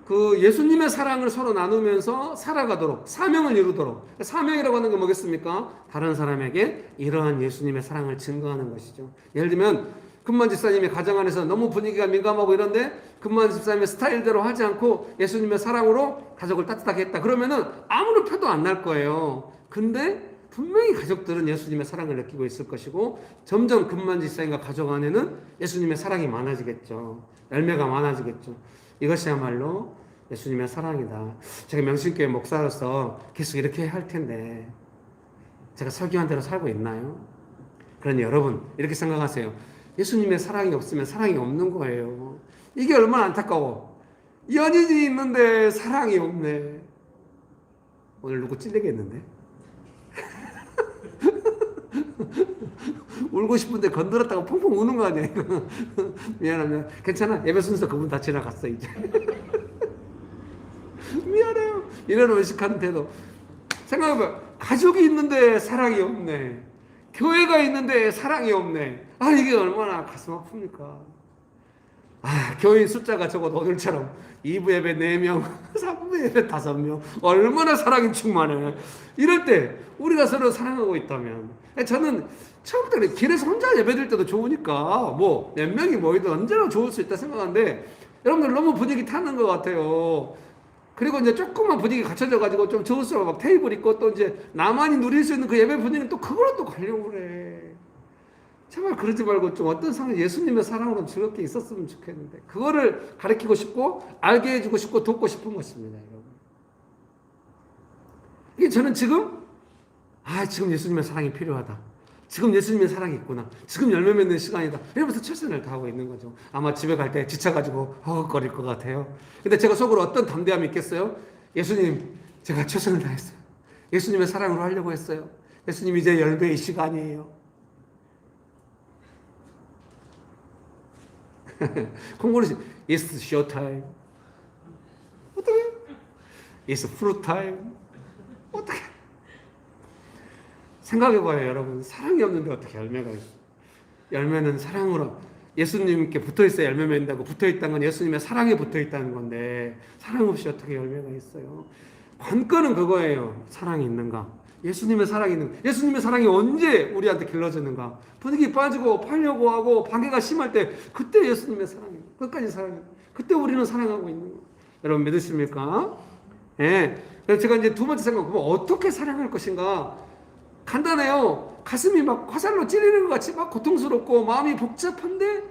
Speaker 1: 그 예수님의 사랑을 서로 나누면서 살아가도록, 사명을 이루도록. 사명이라고 하는 게 뭐겠습니까? 다른 사람에게 이러한 예수님의 사랑을 증거하는 것이죠. 예를 들면 금만 집사님이 가정 안에서 너무 분위기가 민감하고 이런데 금만 집사님의 스타일대로 하지 않고 예수님의 사랑으로 가족을 따뜻하게 했다. 그러면은 아무런 표도 안 날 거예요. 근데 분명히 가족들은 예수님의 사랑을 느끼고 있을 것이고 점점 금만 집사님과 가족 안에는 예수님의 사랑이 많아지겠죠. 열매가 많아지겠죠. 이것이야말로 예수님의 사랑이다. 제가 명신교회 목사로서 계속 이렇게 할 텐데 제가 설교한 대로 살고 있나요? 그러니 여러분 이렇게 생각하세요. 예수님의 사랑이 없으면 사랑이 없는 거예요. 이게 얼마나 안타까워. 연인이 있는데 사랑이 없네. 오늘 누구 찔리겠는데? 울고 싶은데 건드렸다가 펑펑 우는 거 아니야, 이거. 미안합니다. 괜찮아. 예배 순서 그분 다 지나갔어, 이제. 미안해요. 이런 의식하는 태도. 생각해봐. 가족이 있는데 사랑이 없네. 교회가 있는데 사랑이 없네. 아, 이게 얼마나 가슴 아픕니까? 아, 교인 숫자가 적어도 오늘처럼 2부 예배 4명, 3부 예배 5명. 얼마나 사랑이 충만해. 이럴 때 우리가 서로 사랑하고 있다면. 저는 처음부터 그래. 길에서 혼자 예배드릴 때도 좋으니까 뭐 몇 명이 모이든 언제나 좋을 수 있다 생각하는데 여러분들 너무 분위기 타는 것 같아요. 그리고 이제 조금만 분위기 갖춰져가지고 좀 좋을수록 막 테이블 있고 또 이제 나만이 누릴 수 있는 그 예배 분위기는 또 그걸로 또 가려고 그래. 정말 그러지 말고 좀 어떤 상황 예수님의 사랑으로 즐겁게 있었으면 좋겠는데 그거를 가르치고 싶고 알게 해주고 싶고 돕고 싶은 것입니다, 여러분. 이게 저는 지금 예수님의 사랑이 필요하다. 지금 예수님의 사랑이 있구나. 지금 열매 맺는 시간이다. 이러면서 최선을 다하고 있는 거죠. 아마 집에 갈 때 지쳐가지고 허걱거릴 것 같아요. 근데 제가 속으로 어떤 담대함이 있겠어요? 예수님, 제가 최선을 다했어요. 예수님의 사랑으로 하려고 했어요. 예수님, 이제 열매의 시간이에요. 콩고르시 It's show time. 어떻게? It's fruit time. 어떻게? 생각해봐요, 여러분. 사랑이 없는데 어떻게 열매가 있어? 열매는 사랑으로 예수님께 붙어있어야 열매 맺는다고. 붙어있다는 건 예수님의 사랑에 붙어있다는 건데 사랑 없이 어떻게 열매가 있어요? 관건은 그거예요. 사랑이 있는가? 예수님의 사랑이 있는가? 예수님의 사랑이 언제 우리한테 길러졌는가? 분위기 빠지고 팔려고 하고 관계가 심할 때 그때 예수님의 사랑이 끝까지 사랑해. 그때 우리는 사랑하고 있는 거. 여러분 믿으십니까? 예. 그래서 제가 이제 두 번째 생각해보면 어떻게 사랑할 것인가? 간단해요. 가슴이 막 화살로 찌르는 것 같이 막 고통스럽고 마음이 복잡한데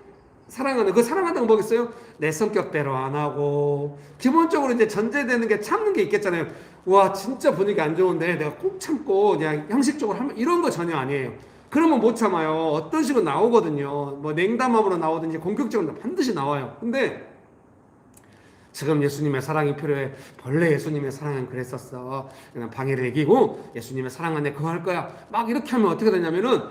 Speaker 1: 사랑하는, 그 사랑한다는 거 뭐겠어요? 내 성격대로 안 하고 기본적으로 이제 전제되는 게 참는 게 있겠잖아요. 와 진짜 분위기 안 좋은데 내가 꼭 참고 그냥 형식적으로 하면 이런 거 전혀 아니에요. 그러면 못 참아요. 어떤 식으로 나오거든요. 뭐 냉담함으로 나오든지 공격적으로 반드시 나와요. 근데 지금 예수님의 사랑이 필요해. 본래 예수님의 사랑은 그랬었어. 그냥 방해를 이기고 예수님의 사랑 안에 거할 거야. 막 이렇게 하면 어떻게 되냐면은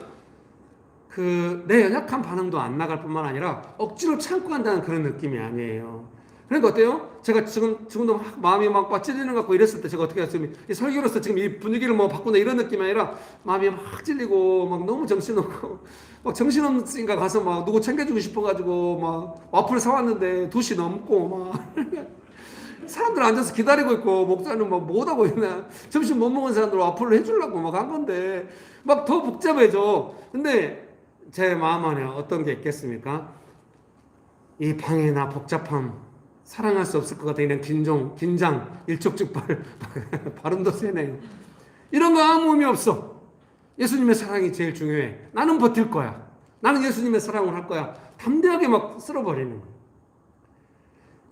Speaker 1: 내 연약한 반응도 안 나갈 뿐만 아니라 억지로 참고 한다는 그런 느낌이 아니에요. 그러니까 어때요? 제가 지금도 막 마음이 막 찔리는 것 같고 이랬을 때 제가 어떻게 했어요? 이 설교로서 지금 이 분위기를 뭐 바꾸는 이런 느낌이 아니라 마음이 막 찔리고 막 너무 정신없고 막 정신없으니까 가서 막 누구 챙겨주고 싶어가지고 막 와플 사왔는데 2시 넘고 막 사람들 앉아서 기다리고 있고 목사는 막 못하고 있나 점심 못 먹은 사람들 와플을 해주려고 막 한 건데 막 더 복잡해져. 근데 제 마음 안에 어떤 게 있겠습니까? 이 방해나 복잡함, 사랑할 수 없을 것 같은 이런 긴장, 일촉즉발, 발음도 세네요. 이런 거 아무 의미 없어. 예수님의 사랑이 제일 중요해. 나는 버틸 거야. 나는 예수님의 사랑을 할 거야. 담대하게 막 쓸어버리는 거예요.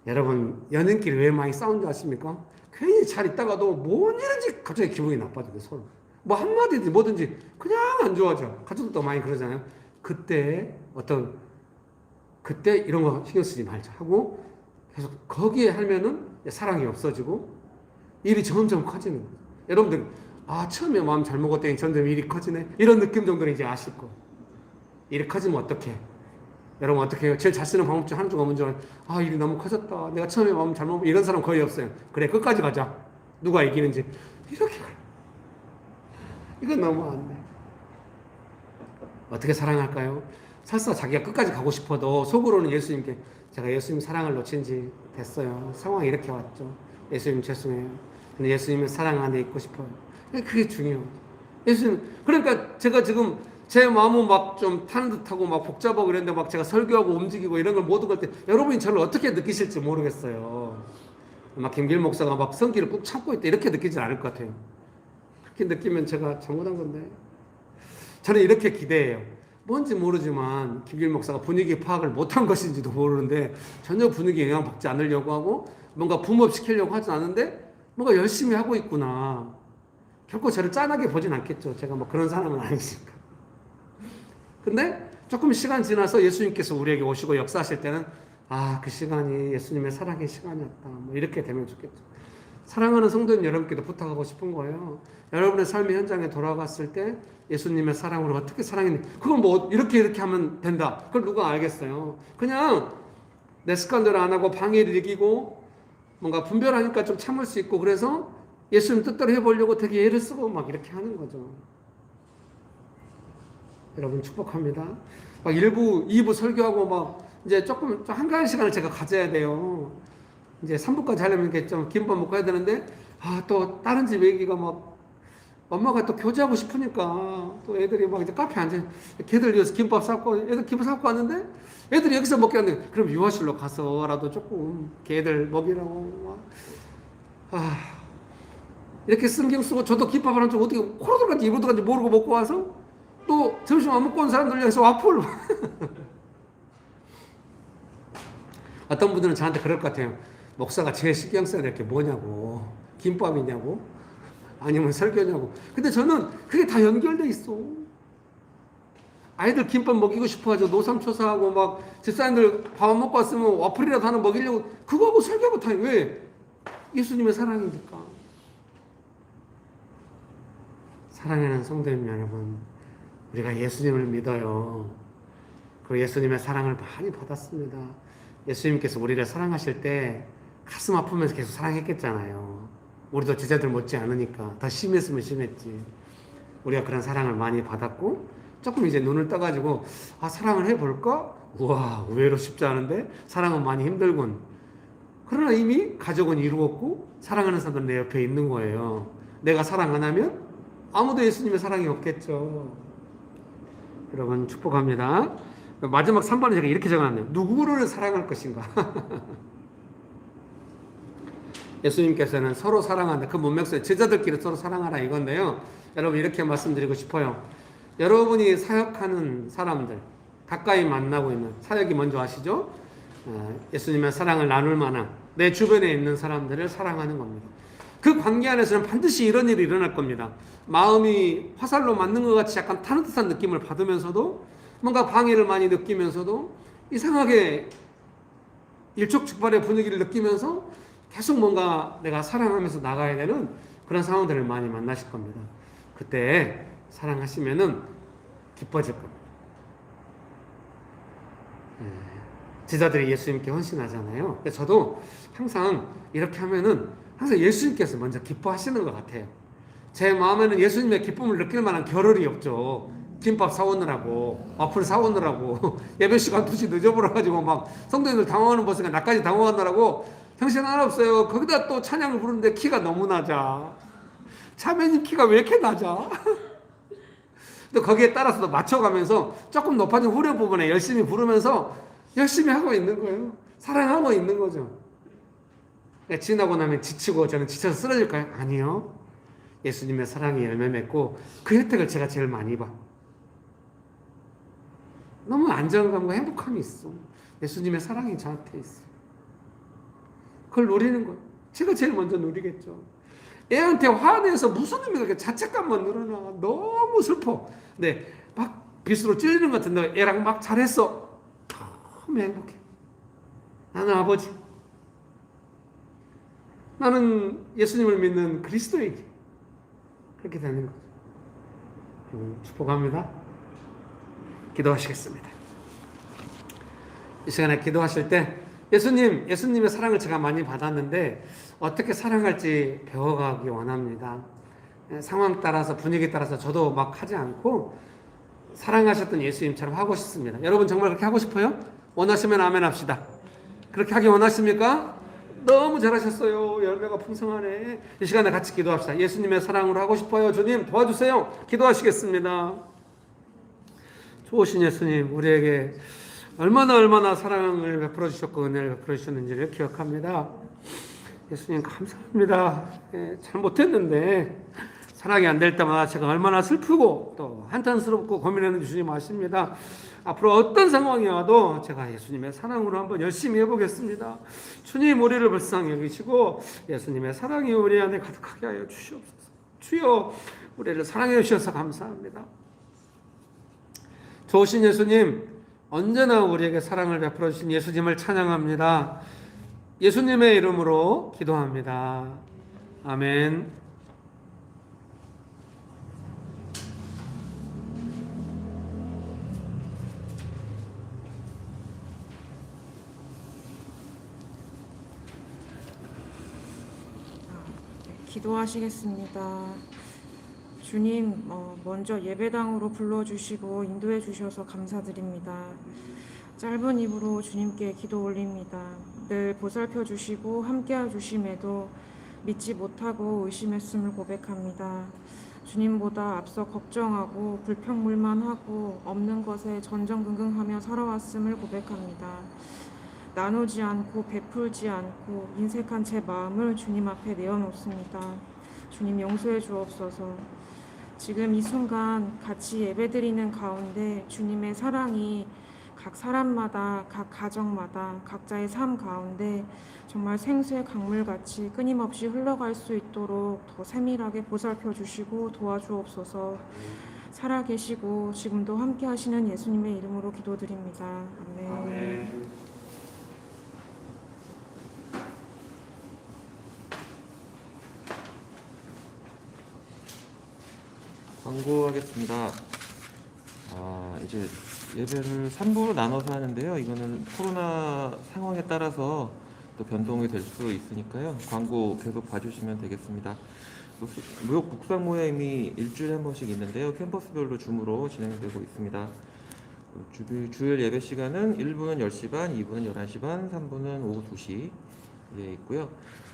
Speaker 1: 여러분, 연인끼리 왜 많이 싸운지 아십니까? 괜히 잘 있다가도 뭔 일인지 갑자기 기분이 나빠져요, 서로. 뭐 한마디든지 뭐든지 그냥 안 좋아져. 가족들도 많이 그러잖아요. 그때 이런 거 신경 쓰지 말자 하고 계속 거기에 하면은 사랑이 없어지고 일이 점점 커지는 거예요. 여러분들 처음에 마음 잘 먹었더니 점점 일이 커지네 이런 느낌 정도는 이제 아실 거예요. 일이 커지면 어떡해? 여러분 어떻게 해요? 제일 잘 쓰는 방법 중 하나 중에 뭔지 알아요? 일이 너무 커졌다. 내가 처음에 마음 잘 먹으면 이런 사람 거의 없어요. 그래 끝까지 가자. 누가 이기는지 이렇게 가요. 이건 너무 안 돼. 어떻게 사랑할까요? 설사 자기가 끝까지 가고 싶어도 속으로는 예수님께 제가 예수님 사랑을 놓친 지 됐어요. 상황이 이렇게 왔죠. 예수님 죄송해요. 근데 예수님의 사랑 안에 있고 싶어요. 그게 중요해요. 예수님, 그러니까 제가 지금 제 마음은 막 좀 타는 듯하고 막 복잡하고 이랬는데 막 제가 설교하고 움직이고 이런 걸 모든 걸 때 여러분이 저를 어떻게 느끼실지 모르겠어요. 막 김길 목사가 막 성기를 꾹 참고 있다 이렇게 느끼지 않을 것 같아요. 그렇게 느끼면 제가 잘못한 건데. 저는 이렇게 기대해요. 뭔지 모르지만 김길 목사가 분위기 파악을 못한 것인지도 모르는데 전혀 분위기에 영향받지 않으려고 하고 뭔가 붐업시키려고 하진 않은데 뭔가 열심히 하고 있구나. 결코 저를 짠하게 보진 않겠죠. 제가 뭐 그런 사람은 아니니까. 근데 조금 시간 지나서 예수님께서 우리에게 오시고 역사하실 때는 그 시간이 예수님의 사랑의 시간이었다. 뭐 이렇게 되면 좋겠죠. 사랑하는 성도님 여러분께도 부탁하고 싶은 거예요. 여러분의 삶의 현장에 돌아갔을 때 예수님의 사랑으로 어떻게 사랑했는지, 그걸 뭐 이렇게 하면 된다, 그걸 누가 알겠어요. 그냥 내 습관대로 안 하고 방해를 이기고 뭔가 분별하니까 좀 참을 수 있고, 그래서 예수님 뜻대로 해보려고 되게 애를 쓰고 막 이렇게 하는 거죠. 여러분 축복합니다. 막 1부, 2부 설교하고 막 이제 조금 한가한 시간을 제가 가져야 돼요. 이제 3부까지 하려면 이렇게 좀 김밥 먹고 해야 되는데, 또 다른 집 애기가 막 엄마가 또 교제하고 싶으니까 또 애들이 막 이제 카페 앉아, 걔들 위해서 김밥 사고, 애들 김밥 사고 왔는데 애들이 여기서 먹게 하는데, 그럼 유아실로 가서라도 조금 걔들 먹이라고 막, 이렇게 신경 쓰고, 저도 김밥 하나 좀 어떻게 코로 들어간지 입으로 들어간지 모르고 먹고 와서 또 점심 안 먹고 온 사람들 위해서 와플. 어떤 분들은 저한테 그럴 것 같아요. 목사가 제일 신경 써야 될 게 뭐냐고, 김밥이냐고, 아니면 설교냐고. 근데 저는 그게 다 연결돼 있어. 아이들 김밥 먹이고 싶어가지고 노삼초사하고 막 집사님들 밥 안 먹고 왔으면 와플이라도 하나 먹이려고 그거하고 설교하고 다. 왜? 예수님의 사랑이니까. 사랑하는 성도님 여러분, 우리가 예수님을 믿어요. 그리고 예수님의 사랑을 많이 받았습니다. 예수님께서 우리를 사랑하실 때 가슴 아프면서 계속 사랑했겠잖아요. 우리도 제자들 못지 않으니까 더 심했으면 심했지. 우리가 그런 사랑을 많이 받았고, 조금 이제 눈을 떠가지고 사랑을 해볼까? 우와, 의외로 쉽지 않은데 사랑은 많이 힘들군. 그러나 이미 가족은 이루었고 사랑하는 사람들은 내 옆에 있는 거예요. 내가 사랑 안 하면 아무도 예수님의 사랑이 없겠죠. 여러분 축복합니다. 마지막 3번에 제가 이렇게 적어놨네요. 누구를 사랑할 것인가? 예수님께서는 서로 사랑한다. 그 문맥에서 제자들끼리 서로 사랑하라 이건데요. 여러분 이렇게 말씀드리고 싶어요. 여러분이 사역하는 사람들, 가까이 만나고 있는, 사역이 먼저 아시죠? 예수님의 사랑을 나눌 만한 내 주변에 있는 사람들을 사랑하는 겁니다. 그 관계 안에서는 반드시 이런 일이 일어날 겁니다. 마음이 화살로 맞는 것 같이 약간 타는 듯한 느낌을 받으면서도, 뭔가 방해를 많이 느끼면서도, 이상하게 일촉즉발의 분위기를 느끼면서 계속 뭔가 내가 사랑하면서 나가야 되는 그런 상황들을 많이 만나실 겁니다. 그때 사랑하시면은 기뻐질 겁니다. 제자들이 예수님께 헌신하잖아요. 근데 저도 항상 이렇게 하면은 항상 예수님께서 먼저 기뻐하시는 것 같아요. 제 마음에는 예수님의 기쁨을 느낄 만한 겨를이 없죠. 김밥 사오느라고, 와플 사오느라고, 예배 시간 2시 늦어버려가지고 막 성도님들 당황하는 모습에 나까지 당황하느라고 정신 하나 없어요. 거기다 또 찬양을 부르는데 키가 너무 낮아. 차매님 키가 왜 이렇게 낮아? 또 거기에 따라서도 맞춰가면서 조금 높아진 후렴 부분에 열심히 부르면서 열심히 하고 있는 거예요. 사랑하고 있는 거죠. 지나고 나면 지치고 저는 지쳐서 쓰러질까요? 아니요. 예수님의 사랑이 열매 맺고 그 혜택을 제가 제일 많이 봐. 너무 안정감과 행복함이 있어. 예수님의 사랑이 저한테 있어. 그걸 누리는 거예요. 제가 제일 먼저 누리겠죠. 애한테 화내서 무슨 의미가 그렇게 자책감만 늘어나. 너무 슬퍼. 근데 막 빗으로 찔리는 것 같은데 애랑 막 잘했어. 너무 행복해. 나는 아버지. 나는 예수님을 믿는 그리스도이지. 그렇게 되는 거죠. 축복합니다. 기도하시겠습니다. 이 시간에 기도하실 때 예수님의 사랑을 제가 많이 받았는데 어떻게 사랑할지 배워가기 원합니다. 상황 따라서 분위기 따라서 저도 막 하지 않고 사랑하셨던 예수님처럼 하고 싶습니다. 여러분 정말 그렇게 하고 싶어요? 원하시면 아멘 합시다. 그렇게 하기 원하십니까? 너무 잘하셨어요. 열매가 풍성하네. 이 시간에 같이 기도합시다. 예수님의 사랑으로 하고 싶어요. 주님 도와주세요. 기도하시겠습니다. 좋으신 예수님, 우리에게 얼마나 사랑을 베풀어 주셨고 은혜를 베풀어 주셨는지를 기억합니다. 예수님 감사합니다. 잘 못했는데 사랑이 안 될 때마다 제가 얼마나 슬프고 또 한탄스럽고 고민했는지 주님 아십니다. 앞으로 어떤 상황이 와도 제가 예수님의 사랑으로 한번 열심히 해보겠습니다. 주님 우리를 불쌍히 여기시고 예수님의 사랑이 우리 안에 가득하게 하여 주시옵소서. 주여 우리를 사랑해 주셔서 감사합니다. 좋으신 예수님, 언제나 우리에게 사랑을 베풀어 주신 예수님을 찬양합니다. 예수님의 이름으로 기도합니다. 아멘.
Speaker 4: 기도하시겠습니다. 주님, 먼저 예배당으로 불러주시고 인도해 주셔서 감사드립니다. 짧은 입으로 주님께 기도 올립니다. 늘 보살펴 주시고 함께해 주심에도 믿지 못하고 의심했음을 고백합니다. 주님보다 앞서 걱정하고 불평불만 하고 없는 것에 전전긍긍하며 살아왔음을 고백합니다. 나누지 않고 베풀지 않고 인색한 제 마음을 주님 앞에 내어놓습니다. 주님 용서해 주옵소서. 지금 이 순간 같이 예배드리는 가운데 주님의 사랑이 각 사람마다 각 가정마다 각자의 삶 가운데 정말 생수의 강물같이 끊임없이 흘러갈 수 있도록 더 세밀하게 보살펴 주시고 도와주옵소서. 살아계시고 지금도 함께 하시는 예수님의 이름으로 기도드립니다. 아멘.
Speaker 2: 광고하겠습니다. 이제 예배를 3부로 나눠서 하는데요. 이거는 코로나 상황에 따라서 또 변동이 될 수 있으니까요. 광고 계속 봐주시면 되겠습니다. 무역 묵상 모임이 일주일에 한 번씩 있는데요. 캠퍼스별로 줌으로 진행되고 있습니다. 주일 예배 시간은 1부는 10시 반, 2부는 11시 반, 3부는 오후 2시 예, 있고요.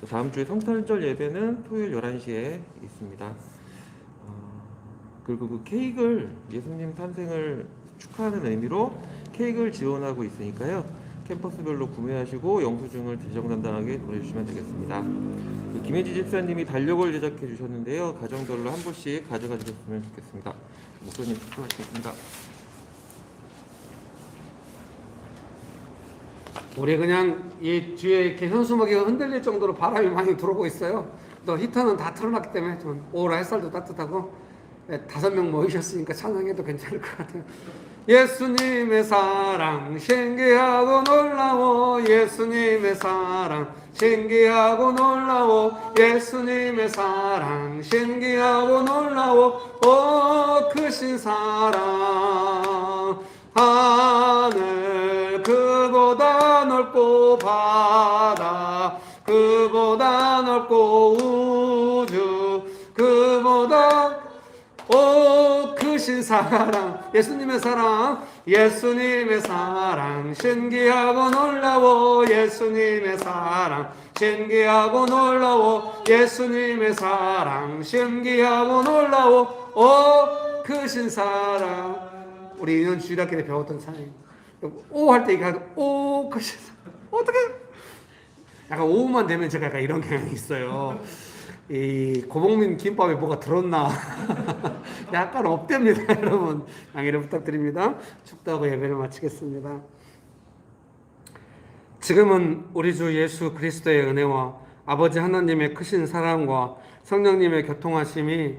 Speaker 2: 다음 주에 성탄절 예배는 토요일 11시에 있습니다. 그리고 그 케이크를 예수님 탄생을 축하하는 의미로 케이크를 지원하고 있으니까요. 캠퍼스별로 구매하시고 영수증을 지정당당하게 보내주시면 되겠습니다. 김혜지 집사님이 달력을 제작해 주셨는데요. 가정별로 한 부씩 가져가 주셨으면 좋겠습니다. 목사님 축하하시겠습니다.
Speaker 1: 우리 그냥 이 뒤에 이렇게 현수막이가 흔들릴 정도로 바람이 많이 들어오고 있어요. 또 히터는 다 틀어놨기 때문에 좀 오후라 햇살도 따뜻하고 5명 모이셨으니까 찬양해도 괜찮을 것 같아요. 예수님의 사랑 신기하고 놀라워 예수님의 사랑 신기하고 놀라워 예수님의 사랑 신기하고 놀라워 오 크신 사랑 하늘 그보다 넓고 바다 그보다 넓고 우주 그보다 오 크신 사랑 예수님의 사랑 예수님의 사랑 신기하고 놀라워 예수님의 사랑 신기하고 놀라워 예수님의 사랑 신기하고 놀라워 오 크신 사랑 우리 2년 주일학교 때 배웠던 찬양 오 할 때 이거 오 크신 사랑 어떻게 약간 오후만 되면 제가 약간 이런 경향이 있어요. 이 고봉민 김밥에 뭐가 들었나 약간 없답니다. 여러분 양해를 부탁드립니다. 축도하고 예배를 마치겠습니다. 지금은 우리 주 예수 그리스도의 은혜와 아버지 하나님의 크신 사랑과 성령님의 교통하심이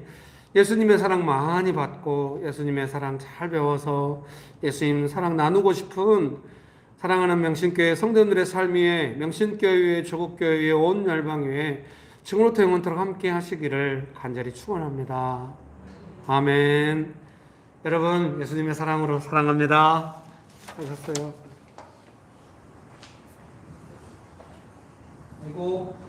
Speaker 1: 예수님의 사랑 많이 받고 예수님의 사랑 잘 배워서 예수님 사랑 나누고 싶은 사랑하는 명신교회 성도들의 삶 위에 명신교회 위에 조국교회 위에 온 열방 위에 지금부터 영원토록 함께 하시기를 간절히 축원합니다. 아멘. 여러분 예수님의 사랑으로 사랑합니다. 하셨어요. 그리고